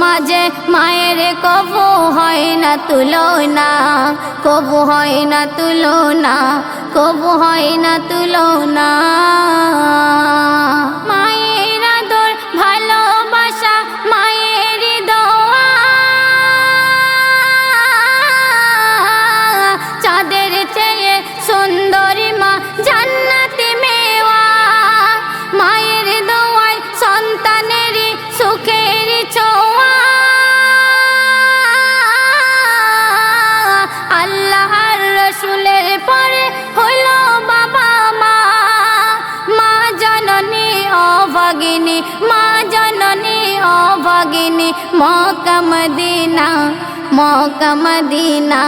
মাঝে মায়ের কবু হয় না তুলনা, কবু হয় না তুলনা, কবু হয় না তুলনা। মায়ের আদর ভালোবাসা মায়ের দোয়া, চাঁদের চেয়ে সুন্দরী মা জান্নাতি মেওয়া। মায়ের দোয়ায় সন্তানেরই সুখের ছোঁয়া, আল্লাহর রসুলের পরে হলো বাবা মা। মা জননী অভাগিনী, মা জননী অভাগিনী, মক্কা মদিনা, মক্কা মদিনা,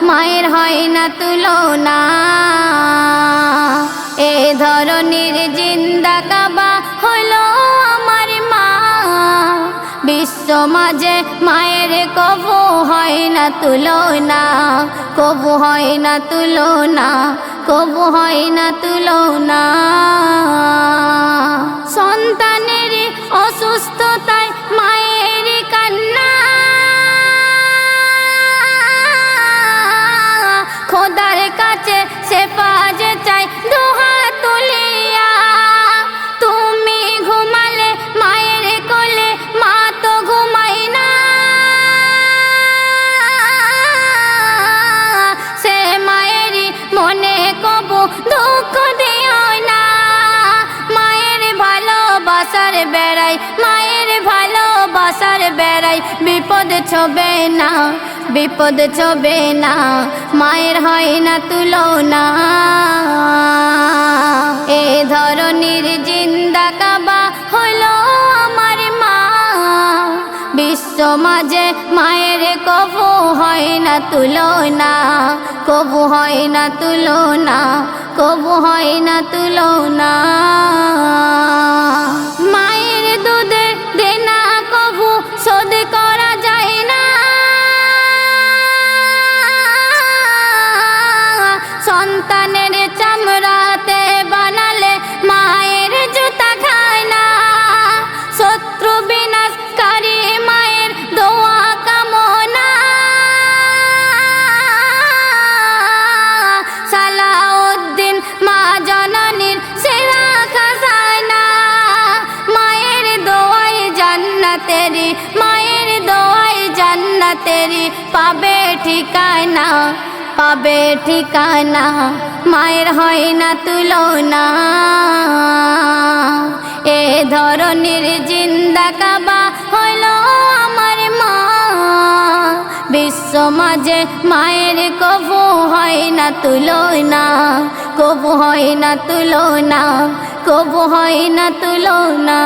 মায়ের হয় না তুলনা। এ ধরনের জিন্দা কাবা হলো আমার মা। বিশ্ব মাঝে মায়ের কবু হয় না তুলনা, কবু হয় না তুলনা, কবু হয় না তুলনা। সন্তানের অসুস্থতায় মায়ের কান্না, খোদার কাছে শেফা যে চাই দুহাত তুলিয়া। তুমি ঘুমালে মায়ের কোলে মা তো ঘুমাই না, সে মায়েরই মনে কবু দুঃখ দিও না। মায়ের ভালোবাসার বেড়াই, মায়ের ভালোবাসার বেড়াই বিপদ ছবে না, বিপদ ছবে না, মায়ের হয় না তুলনা। এ ধরনের জিন্দা কাবা হলো আমার মা। বিশ্ব মাঝে মায়ের কবু হয় না তুলনা, কবু হয় না তুলনা, কবু হয় না তুলনা। মায়ের দুধের দেনা কবু শোধ করা যায় না, সন্তানের চামড়াতে বানালে মায়ের জুতা খায় না। শত্রু বিনাশকারী মায়ের দোয়া কামনা, সালাউদ্দিন মা জননীর সেরা খাজানা। মায়ের দোয়াই জান্নাতেরি, মায়ের দোয়াই জান্নাতেরি, পাবে ঠিকানা, পাবে ঠিকানা, মায়ের হয় না তুলনা। এ ধরনের জিন্দা কাবা হলো আমার মা। বিশ্ব মাঝে মায়ের কবু হয় না তুলনা, কবু হয় না তুলনা, কবু হয় না তুলনা।